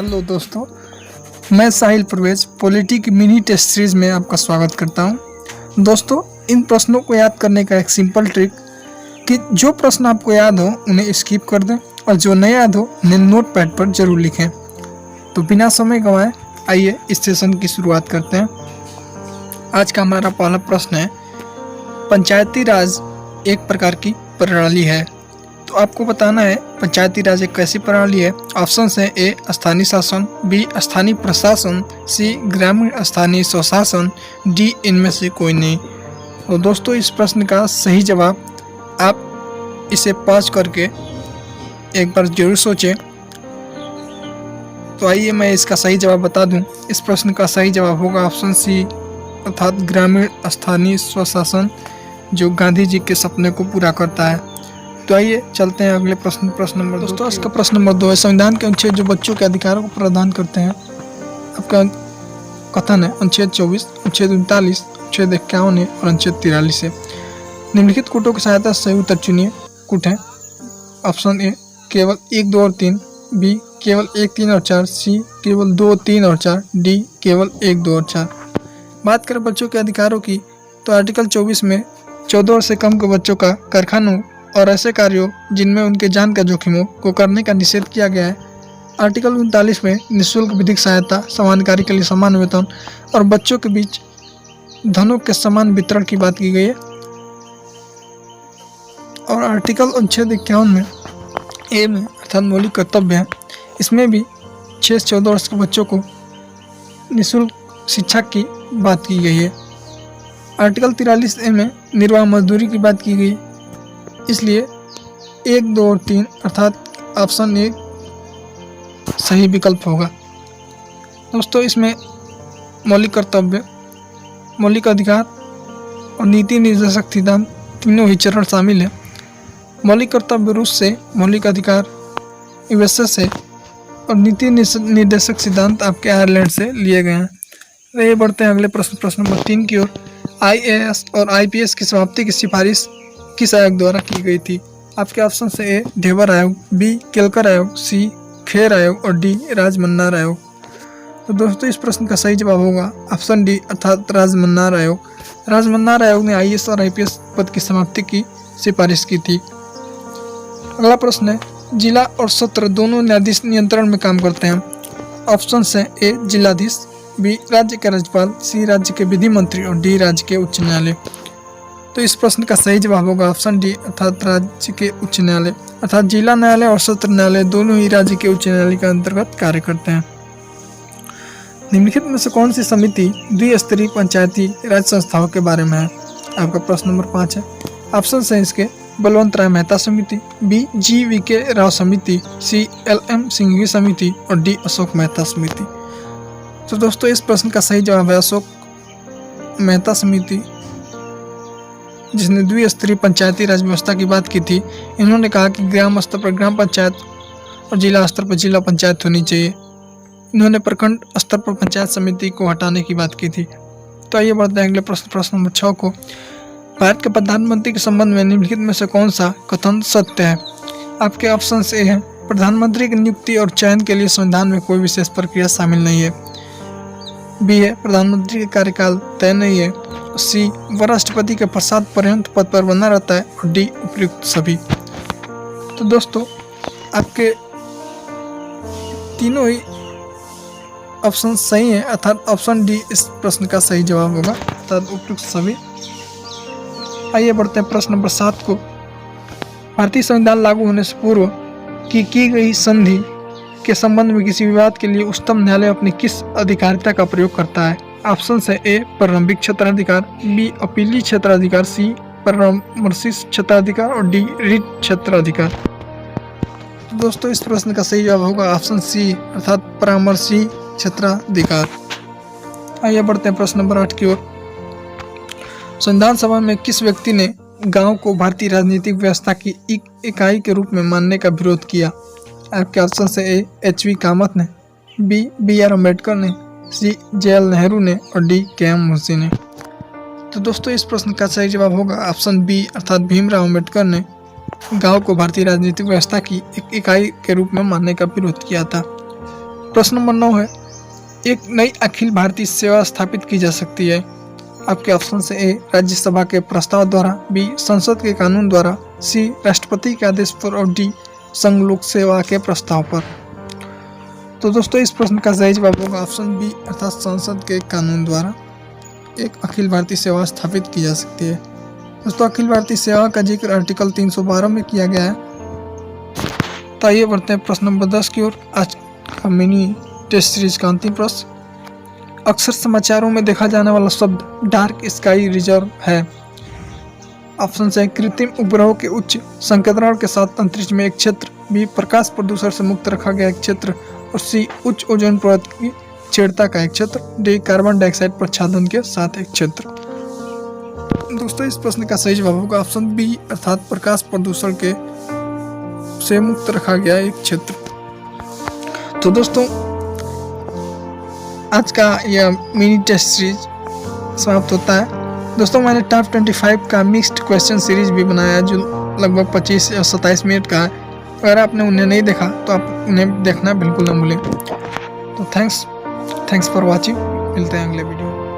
Hello दोस्तों, मैं साहिल Parvez polity की मिनी टेस्ट सीरीज में आपका स्वागत करता हूं। दोस्तों, इन प्रश्नों को याद करने का एक सिंपल ट्रिक कि जो प्रश्न आपको याद हो उन्हें स्किप कर दें और जो नहीं याद हो उन्हें नोट पैड पर जरूर लिखें। तो बिना समय गंवाए आइए इस सेशन की शुरुआत करते हैं। आज का हमारा पहला प्रश्न है, पंचायती राज एक प्रकार की प्रणाली है। तो आपको बताना है पंचायती राज एक कैसी प्रणाली है। ऑप्शन है ए स्थानीय शासन, बी स्थानीय प्रशासन, सी ग्रामीण स्थानीय स्वशासन, डी इनमें से कोई नहीं। तो दोस्तों, इस प्रश्न का सही जवाब आप इसे पॉज करके एक बार जरूर सोचें। तो आइए मैं इसका सही जवाब बता दूं। इस प्रश्न का सही जवाब होगा ऑप्शन सी अर्थात ग्रामीण स्थानीय स्वशासन, जो गांधी जी के सपने को पूरा करता है। तो आइए चलते हैं अगले प्रश्न नंबर दोस्तों, इसका प्रश्न नंबर 2 है, संविधान के अनुच्छेद जो बच्चों के अधिकारों को प्रदान करते हैं। आपका कथन है अनुच्छेद 24, अनुच्छेद 39, अनुच्छेद 51 और अनुच्छेद 43 है। निम्नलिखित कूटों की सहायता से उत्तर चुनिए। कूट है ऑप्शन ए केवल 1, 2 और 3, बी केवल 1, 3 और 4, सी केवल 2, 3 और 4, डी केवल 1, 2 और 4। बात करें बच्चों के अधिकारों की, तो आर्टिकल 24 में 14 वर्ष से कम के बच्चों का कारखानों और ऐसे कार्यों जिनमें उनके जान का जोखिम हो को करने का निषेध किया गया है। आर्टिकल 39 में निःशुल्क विधिक सहायता, समान कार्य के लिए समान वेतन और बच्चों के बीच धनों के समान वितरण की बात की गई है। और आर्टिकल अनुच्छेद 51 में ए में अर्थात मौलिक कर्तव्य है, इसमें भी 6 से 14 वर्ष के बच्चों को निःशुल्क शिक्षा की बात की गई है। आर्टिकल 43 ए में निर्वाह मजदूरी की बात की गई, इसलिए 1, 2 और 3 अर्थात ऑप्शन ए सही विकल्प होगा। दोस्तों, इसमें मौलिक कर्तव्य, मौलिक अधिकार और नीति निर्देशक सिद्धांत तीनों ही चरण शामिल है। मौलिक कर्तव्य रूस से, मौलिक अधिकार यूएसए से और नीति निर्देशक सिद्धांत आपके आयरलैंड से लिए गए हैं। तो ये बढ़ते हैं अगले प्रश्न नंबर 3 की ओर। आईएएस और आईपीएस की समाप्ति की सिफारिश किस आयोग द्वारा की गई थी? आपके ऑप्शन से ए ढेबर आयोग, बी केलकर आयोग, सी खेर आयोग और डी राजमन्नार आयोग। तो दोस्तों, इस प्रश्न का सही जवाब होगा ऑप्शन डी अर्थात राजमन्नार आयोग। राजमन्नार आयोग ने आईएएस और आईपीएस पद की समाप्ति की सिफारिश की थी। अगला प्रश्न है, जिला और सत्र दोनों न्यायाधीश नियंत्रण में काम करते हैं। ऑप्शन है ए जिलाधीश, बी राज्य के राज्यपाल, सी राज्य के विधि मंत्री और डी राज्य के उच्च न्यायालय। तो इस प्रश्न का सही जवाब होगा ऑप्शन डी अर्थात राज्य के उच्च न्यायालय। अर्थात जिला न्यायालय और सत्र न्यायालय दोनों ही राज्य के उच्च न्यायालय के अंतर्गत कार्य करते हैं। निम्नलिखित में से कौन सी समिति द्विस्तरीय पंचायती राज संस्थाओं के बारे में है? आपका प्रश्न नंबर 5 है। ऑप्शन है इसके बलवंत राय मेहता समिति, बी GVK राव समिति, सी LM सिंघवी समिति और डी अशोक मेहता समिति। तो दोस्तों, इस प्रश्न का सही जवाब है अशोक मेहता समिति, जिसने द्विस्तरीय पंचायती राज व्यवस्था की बात की थी। इन्होंने कहा कि ग्राम स्तर पर ग्राम पंचायत और जिला स्तर पर जिला पंचायत होनी चाहिए। इन्होंने प्रखंड स्तर पर पंचायत समिति को हटाने की बात की थी। तो आइए बढ़ते हैं अगले प्रश्न नंबर 6 को। भारत के प्रधानमंत्री के संबंध में निम्नलिखित में से कौन सा कथन सत्य है? आपके ऑप्शन ए है प्रधानमंत्री की नियुक्ति और चयन के लिए संविधान में कोई विशेष प्रक्रिया शामिल नहीं है, बी है प्रधानमंत्री का कार्यकाल तय नहीं है, सी वह राष्ट्रपति के पश्चात पर्यंत पद पर बना रहता है और डी उपयुक्त सभी। तो दोस्तों, आपके तीनों ही ऑप्शन सही हैं, अर्थात ऑप्शन डी इस प्रश्न का सही जवाब होगा, अर्थात उपयुक्त सभी। आइए बढ़ते हैं प्रश्न नंबर 7 को। भारतीय संविधान लागू होने से पूर्व की गई संधि के संबंध में किसी विवाद के लिए उच्चतम न्यायालय अपनी किस अधिकारिता का प्रयोग करता है? ऑप्शन है ए प्रारंभिक क्षेत्राधिकार, बी अपीली क्षेत्राधिकार, सी परामर्शी क्षेत्राधिकार और डी रिट क्षेत्राधिकार। तो दोस्तों, इस प्रश्न का सही जवाब होगा ऑप्शन सी अर्थात परामर्शी क्षेत्राधिकार। आइए बढ़ते हैं प्रश्न नंबर 8 की ओर। संविधान सभा में किस व्यक्ति ने गांव को भारतीय राजनीतिक व्यवस्था की एक इकाई के रूप में मानने का विरोध किया? आपके ऑप्शन से ए HV कामत ने, बी BR अम्बेडकर ने, सी JL नेहरू ने और डी KM मुंशी ने। तो दोस्तों, इस प्रश्न का सही जवाब होगा ऑप्शन बी अर्थात भीमराव अम्बेडकर ने गांव को भारतीय राजनीतिक व्यवस्था की एक इकाई के रूप में मानने का विरोध किया था। प्रश्न नंबर 9 है, एक नई अखिल भारतीय सेवा स्थापित की जा सकती है। आपके ऑप्शन से ए राज्यसभा के प्रस्ताव द्वारा, बी संसद के कानून द्वारा, सी राष्ट्रपति के आदेश पर और डी संघ लोक सेवा के प्रस्ताव पर। तो दोस्तों इस प्रश्न का सही जवाब होगा ऑप्शन बी अर्थात संसद के कानून द्वारा एक अखिल भारतीय सेवा स्थापित की जा सकती है। दोस्तों अखिल भारतीय सेवा का जिक्र आर्टिकल 312 में किया गया है। तो आइए बढ़ते हैं प्रश्न नंबर 10 की ओर। आज का मिनी टेस्ट सीरीज का अंतिम प्रश्न, अक्सर समाचारों में देखा जाने वाला शब्द डार्क स्काई रिजर्व है। ऑप्शन है कृत्रिम उपग्रहों के उच्च संकेंद्रण के साथ अंतरिक्ष में एक क्षेत्र, बी प्रकाश प्रदूषण से मुक्त रखा गया एक क्षेत्र और सी उच्च ओजोन परत की छेड़ता का एक क्षेत्र, डी कार्बन डाइऑक्साइड प्रच्छादन के साथ एक क्षेत्र। दोस्तों इस प्रश्न का सही जवाब होगा ऑप्शन बी अर्थात प्रकाश प्रदूषण के से मुक्त रखा गया एक क्षेत्र। तो दोस्तों आज का यह मिनी टेस्ट सीरीज समाप्त होता है। दोस्तों मैंने टॉप 25 का मिक्स्ड क्वेश्चन सीरीज भी बनाया है जो लगभग 25 या 27 मिनट का है। अगर आपने उन्हें नहीं देखा तो आप उन्हें देखना बिल्कुल न भूलें। तो थैंक्स फॉर वॉचिंग। मिलते हैं अगले वीडियो।